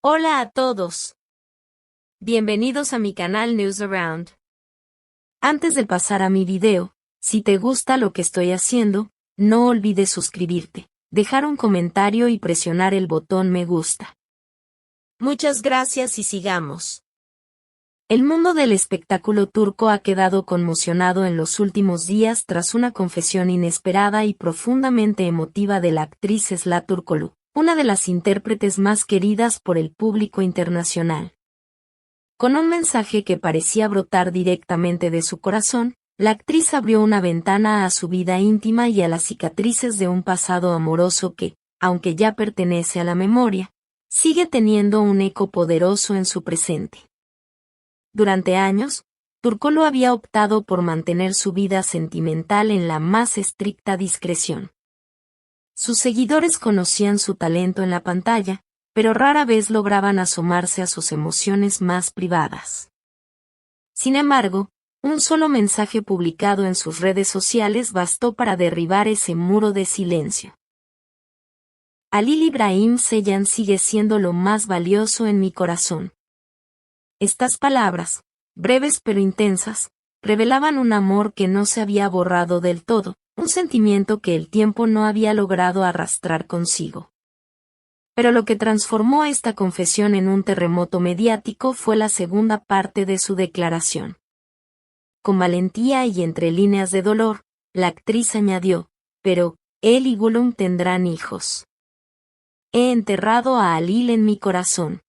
Hola a todos. Bienvenidos a mi canal News Around. Antes de pasar a mi video, si te gusta lo que estoy haciendo, no olvides suscribirte, dejar un comentario y presionar el botón me gusta. Muchas gracias y sigamos. El mundo del espectáculo turco ha quedado conmocionado en los últimos días tras una confesión inesperada y profundamente emotiva de la actriz Esra Turkoglu, una de las intérpretes más queridas por el público internacional. Con un mensaje que parecía brotar directamente de su corazón, la actriz abrió una ventana a su vida íntima y a las cicatrices de un pasado amoroso que, aunque ya pertenece a la memoria, sigue teniendo un eco poderoso en su presente. Durante años, Turkoglu había optado por mantener su vida sentimental en la más estricta discreción. Sus seguidores conocían su talento en la pantalla, pero rara vez lograban asomarse a sus emociones más privadas. Sin embargo, un solo mensaje publicado en sus redes sociales bastó para derribar ese muro de silencio. Halil İbrahim Ceylan sigue siendo lo más valioso en mi corazón. Estas palabras, breves pero intensas, revelaban un amor que no se había borrado del todo, un sentimiento que el tiempo no había logrado arrastrar consigo. Pero lo que transformó esta confesión en un terremoto mediático fue la segunda parte de su declaración. Con valentía y entre líneas de dolor, la actriz añadió, pero, él y Gülüm tendrán hijos. He enterrado a Halil en mi corazón.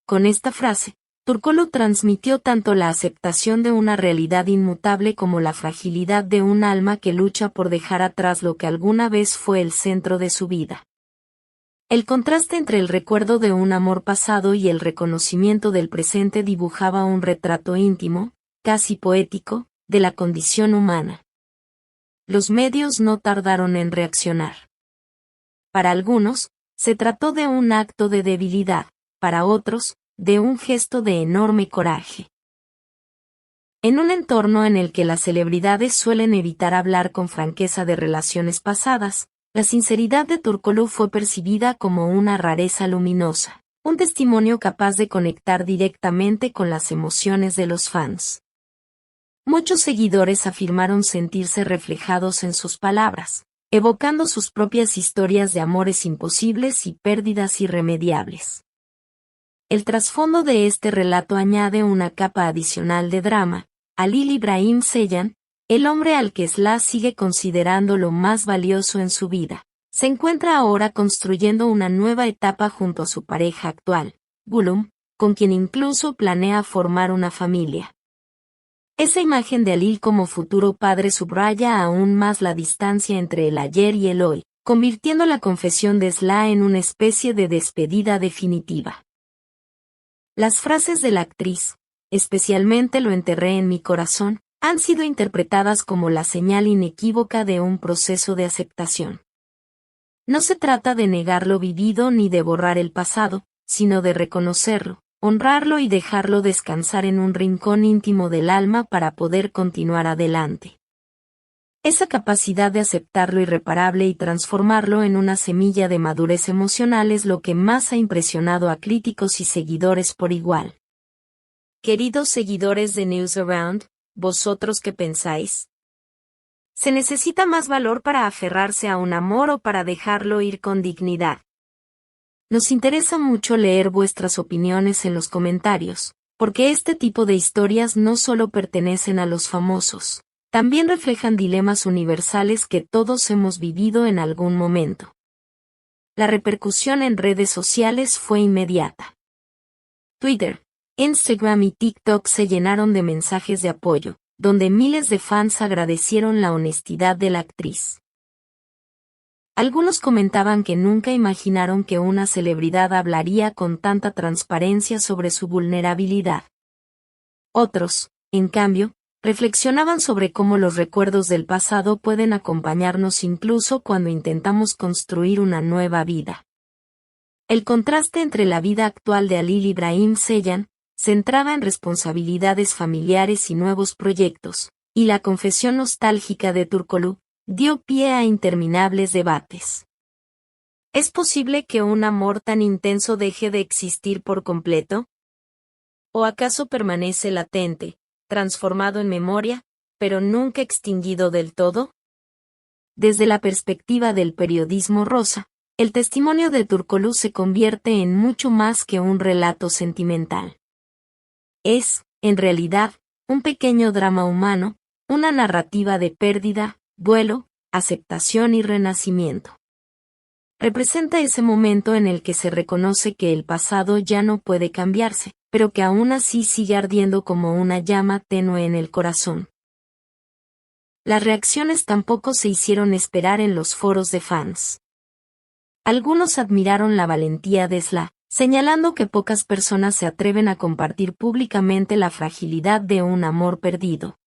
Con esta frase, Turkoglu transmitió tanto la aceptación de una realidad inmutable como la fragilidad de un alma que lucha por dejar atrás lo que alguna vez fue el centro de su vida. El contraste entre el recuerdo de un amor pasado y el reconocimiento del presente dibujaba un retrato íntimo, casi poético, de la condición humana. Los medios no tardaron en reaccionar. Para algunos, se trató de un acto de debilidad, para otros, de un gesto de enorme coraje. En un entorno en el que las celebridades suelen evitar hablar con franqueza de relaciones pasadas, la sinceridad de Turkoglu fue percibida como una rareza luminosa, un testimonio capaz de conectar directamente con las emociones de los fans. Muchos seguidores afirmaron sentirse reflejados en sus palabras, evocando sus propias historias de amores imposibles y pérdidas irremediables. El trasfondo de este relato añade una capa adicional de drama. Halil İbrahim Ceylan, el hombre al que Esra sigue considerando lo más valioso en su vida, se encuentra ahora construyendo una nueva etapa junto a su pareja actual, Gülüm, con quien incluso planea formar una familia. Esa imagen de Halil como futuro padre subraya aún más la distancia entre el ayer y el hoy, convirtiendo la confesión de Esra en una especie de despedida definitiva. Las frases de la actriz, especialmente lo enterré en mi corazón, han sido interpretadas como la señal inequívoca de un proceso de aceptación. No se trata de negar lo vivido ni de borrar el pasado, sino de reconocerlo, honrarlo y dejarlo descansar en un rincón íntimo del alma para poder continuar adelante. Esa capacidad de aceptar lo irreparable y transformarlo en una semilla de madurez emocional es lo que más ha impresionado a críticos y seguidores por igual. Queridos seguidores de News Around, ¿vosotros qué pensáis? ¿Se necesita más valor para aferrarse a un amor o para dejarlo ir con dignidad? Nos interesa mucho leer vuestras opiniones en los comentarios, porque este tipo de historias no solo pertenecen a los famosos, también reflejan dilemas universales que todos hemos vivido en algún momento. La repercusión en redes sociales fue inmediata. Twitter, Instagram y TikTok se llenaron de mensajes de apoyo, donde miles de fans agradecieron la honestidad de la actriz. Algunos comentaban que nunca imaginaron que una celebridad hablaría con tanta transparencia sobre su vulnerabilidad. Otros, en cambio, reflexionaban sobre cómo los recuerdos del pasado pueden acompañarnos incluso cuando intentamos construir una nueva vida. El contraste entre la vida actual de Halil İbrahim Ceylan, centrada en responsabilidades familiares y nuevos proyectos, y la confesión nostálgica de Turkoglu, dio pie a interminables debates. ¿Es posible que un amor tan intenso deje de existir por completo? ¿O acaso permanece latente, transformado en memoria, pero nunca extinguido del todo? Desde la perspectiva del periodismo rosa, el testimonio de Turkoglu se convierte en mucho más que un relato sentimental. Es, en realidad, un pequeño drama humano, una narrativa de pérdida, duelo, aceptación y renacimiento. Representa ese momento en el que se reconoce que el pasado ya no puede cambiarse, pero que aún así sigue ardiendo como una llama tenue en el corazón. Las reacciones tampoco se hicieron esperar en los foros de fans. Algunos admiraron la valentía de Sla, señalando que pocas personas se atreven a compartir públicamente la fragilidad de un amor perdido.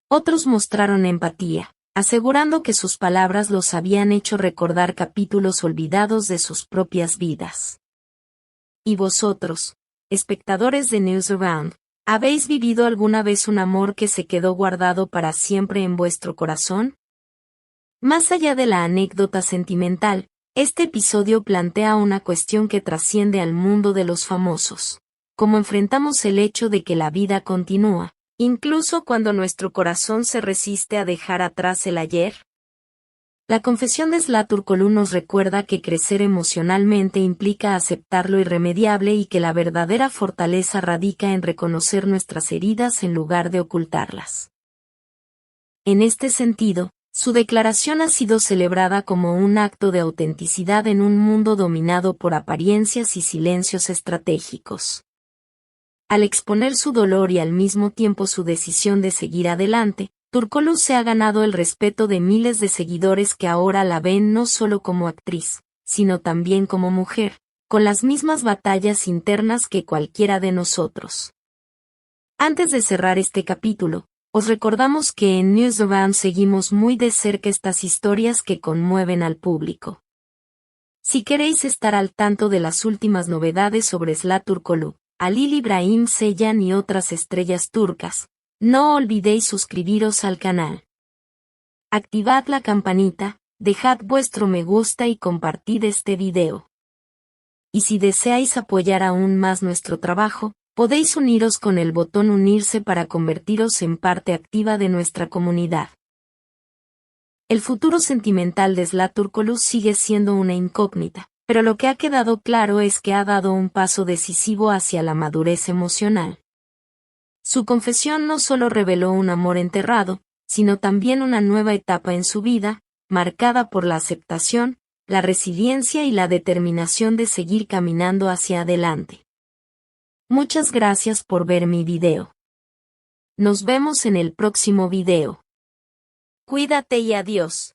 Otros mostraron empatía, asegurando que sus palabras los habían hecho recordar capítulos olvidados de sus propias vidas. ¿Y vosotros, espectadores de Newsaround, habéis vivido alguna vez un amor que se quedó guardado para siempre en vuestro corazón? Más allá de la anécdota sentimental, este episodio plantea una cuestión que trasciende al mundo de los famosos. ¿Cómo enfrentamos el hecho de que la vida continúa, incluso cuando nuestro corazón se resiste a dejar atrás el ayer? La confesión de Sla Turkoglu nos recuerda que crecer emocionalmente implica aceptar lo irremediable y que la verdadera fortaleza radica en reconocer nuestras heridas en lugar de ocultarlas. En este sentido, su declaración ha sido celebrada como un acto de autenticidad en un mundo dominado por apariencias y silencios estratégicos. Al exponer su dolor y al mismo tiempo su decisión de seguir adelante, Turkoglu se ha ganado el respeto de miles de seguidores que ahora la ven no solo como actriz, sino también como mujer, con las mismas batallas internas que cualquiera de nosotros. Antes de cerrar este capítulo, os recordamos que en Newsaround seguimos muy de cerca estas historias que conmueven al público. Si queréis estar al tanto de las últimas novedades sobre Sla Turkoglu, Halil İbrahim Ceylan y otras estrellas turcas, no olvidéis suscribiros al canal. Activad la campanita, dejad vuestro me gusta y compartid este video. Y si deseáis apoyar aún más nuestro trabajo, podéis uniros con el botón unirse para convertiros en parte activa de nuestra comunidad. El futuro sentimental de Sla Turkoglu sigue siendo una incógnita, pero lo que ha quedado claro es que ha dado un paso decisivo hacia la madurez emocional. Su confesión no solo reveló un amor enterrado, sino también una nueva etapa en su vida, marcada por la aceptación, la resiliencia y la determinación de seguir caminando hacia adelante. Muchas gracias por ver mi video. Nos vemos en el próximo video. Cuídate y adiós.